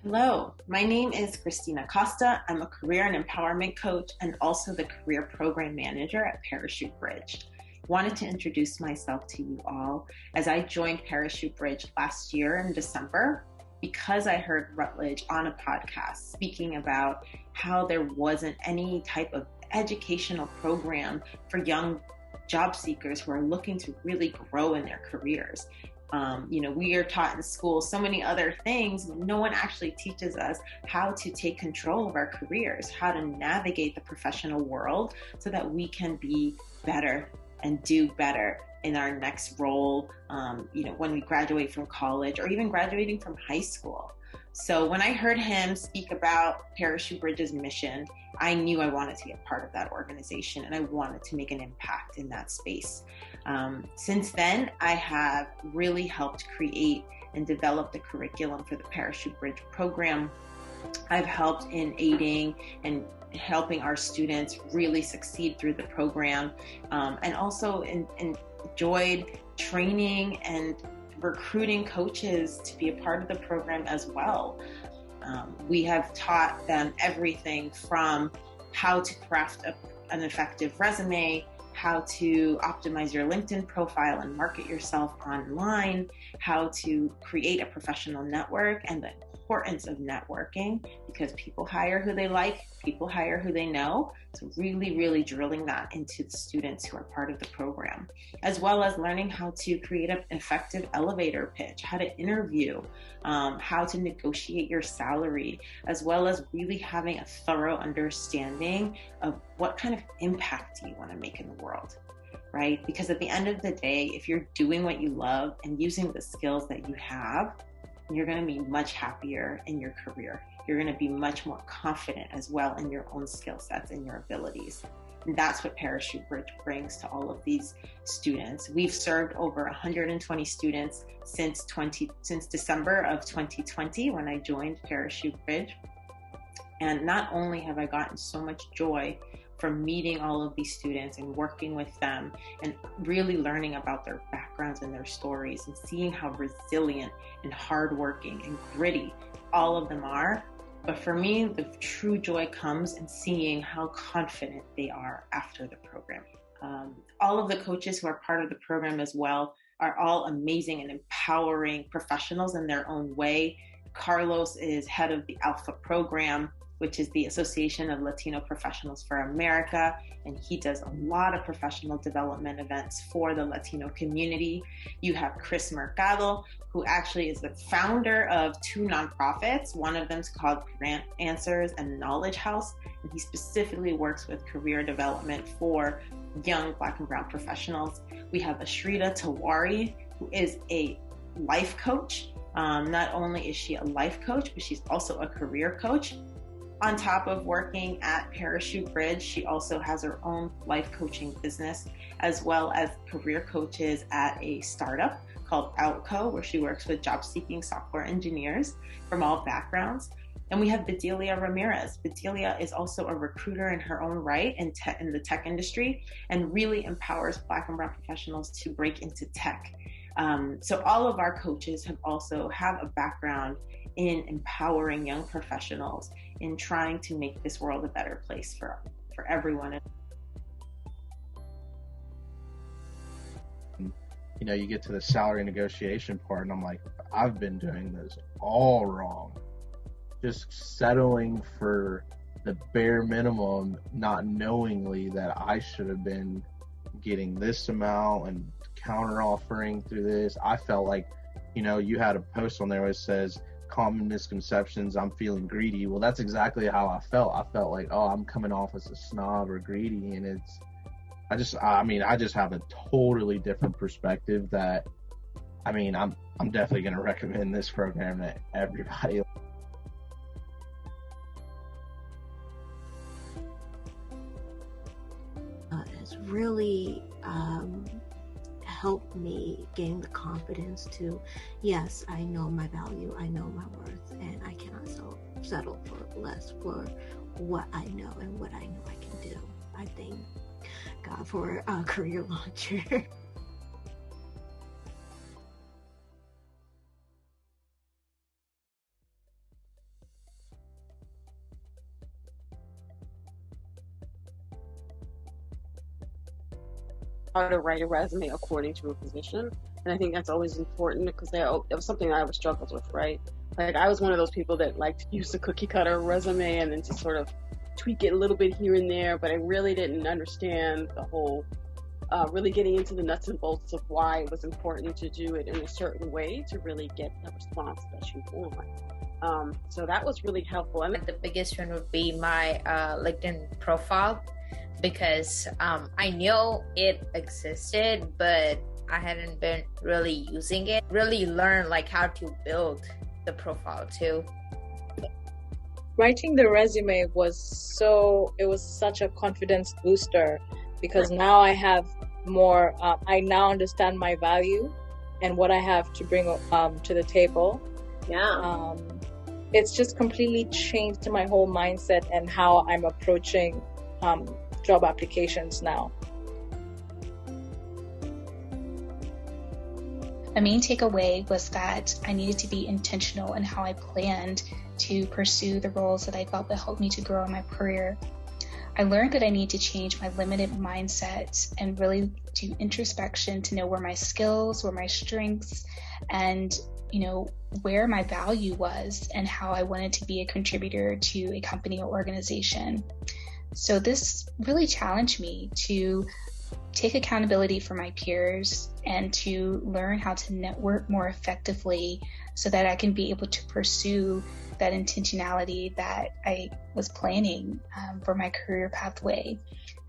Hello, my name is Christina Costa. I'm a career and empowerment coach and also the career program manager at Parachute Bridge. Wanted to introduce myself to you all as I joined Parachute Bridge last year in December because I heard Rutledge on a podcast speaking about how there wasn't any type of educational program for young job seekers who are looking to really grow in their careers. We are taught in school so many other things. No one actually teaches us how to take control of our careers, how to navigate the professional world so that we can be better and do better in our next role, when we graduate from college or even graduating from high school. So when I heard him speak about Parachute Bridge's mission, I knew I wanted to be a part of that organization and I wanted to make an impact in that space. Since then, I have really helped create and develop the curriculum for the Parachute Bridge program. I've helped in aiding and helping our students really succeed through the program, and also enjoyed training and recruiting coaches to be a part of the program as well. We have taught them everything from how to craft an effective resume, how to optimize your LinkedIn profile and market yourself online, how to create a professional network, and the importance of networking because people hire who they like, people hire who they know. So really, really drilling that into the students who are part of the program, as well as learning how to create an effective elevator pitch, how to interview, how to negotiate your salary, as well as really having a thorough understanding of what kind of impact do you want to make in the world, right? Because at the end of the day, if you're doing what you love and using the skills that you have, you're going to be much happier in your career. You're going to be much more confident as well in your own skill sets and your abilities. And that's what Parachute Bridge brings to all of these students. We've served over 120 students since December of 2020 when I joined Parachute Bridge. And not only have I gotten so much joy from meeting all of these students and working with them and really learning about their backgrounds and their stories and seeing how resilient and hardworking and gritty all of them are. But for me, the true joy comes in seeing how confident they are after the program. All of the coaches who are part of the program as well are all amazing and empowering professionals in their own way. Carlos is head of the Alpha program, which is the Association of Latino Professionals for America, and he does a lot of professional development events for the Latino community. You have Chris Mercado, who actually is the founder of two nonprofits. One of them is called Grant Answers and Knowledge House, and he specifically works with career development for young Black and Brown professionals. We have Ashrita Tawari, who is a life coach. Not only is she a life coach, but she's also a career coach. On top of working at Parachute Bridge, she also has her own life coaching business, as well as career coaches at a startup called Outco, where she works with job-seeking software engineers from all backgrounds. And we have Bedelia Ramirez. Bedelia is also a recruiter in her own right in the tech industry and really empowers Black and Brown professionals to break into tech. So all of our coaches have a background in empowering young professionals in trying to make this world a better place for everyone. You get to the salary negotiation part and I'm like, I've been doing this all wrong. Just settling for the bare minimum, not knowingly that I should have been getting this amount and counter offering through this. I felt like, you had a post on there where it says common misconceptions, I'm feeling greedy. Well, that's exactly how I felt. I felt like, oh, I'm coming off as a snob or greedy. And I just have a totally different perspective that, I'm definitely going to recommend this program to everybody. It's really helped me gain the confidence to, yes, I know my value, I know my worth, and I cannot settle for less for what I know and what I know I can do. I thank God for a career launcher. how to write a resume according to a position. And I think that's always important because that was something I always struggled with, right? Like I was one of those people that liked to use the cookie cutter resume and then just sort of tweak it a little bit here and there, but I really didn't understand the whole, really getting into the nuts and bolts of why it was important to do it in a certain way to really get the response that you want. So that was really helpful. And the biggest one would be my LinkedIn profile, because I know it existed, but I hadn't been really using it. Really learn like how to build the profile too. Writing the resume was such a confidence booster, because now I have more, I now understand my value and what I have to bring to the table. Yeah. It's just completely changed my whole mindset and how I'm approaching job applications now. My main takeaway was that I needed to be intentional in how I planned to pursue the roles that I felt that helped me to grow in my career. I learned that I need to change my limited mindset and really do introspection to know where my skills, where my strengths, and where my value was and how I wanted to be a contributor to a company or organization. So this really challenged me to take accountability for my peers and to learn how to network more effectively so that I can be able to pursue that intentionality that I was planning for my career pathway.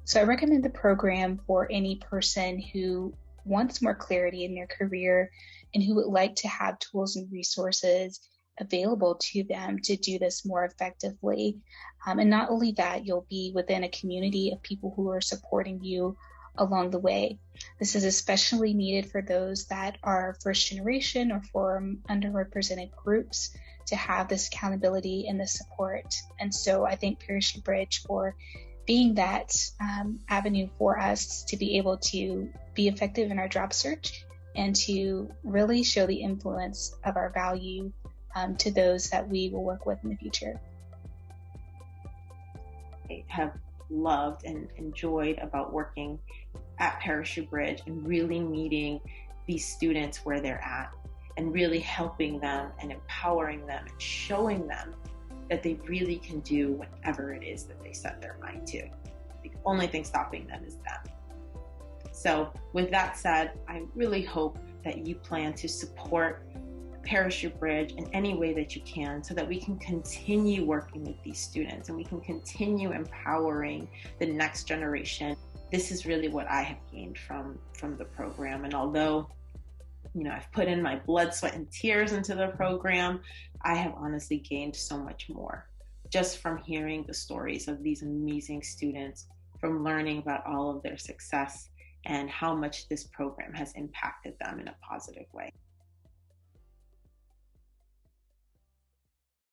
So I recommend the program for any person who wants more clarity in their career and who would like to have tools and resources available to them to do this more effectively. And not only that, you'll be within a community of people who are supporting you along the way. This is especially needed for those that are first generation or from underrepresented groups to have this accountability and the support. And so I thank Parachute Bridge for being that avenue for us to be able to be effective in our job search and to really show the influence of our value to those that we will work with in the future. I have loved and enjoyed about working at Parachute Bridge and really meeting these students where they're at and really helping them and empowering them and showing them that they really can do whatever it is that they set their mind to. The only thing stopping them is them. So with that said, I really hope that you plan to support Parachute Bridge in any way that you can so that we can continue working with these students and we can continue empowering the next generation. This is really what I have gained from the program. And although, I've put in my blood, sweat, and tears into the program, I have honestly gained so much more just from hearing the stories of these amazing students, from learning about all of their success and how much this program has impacted them in a positive way.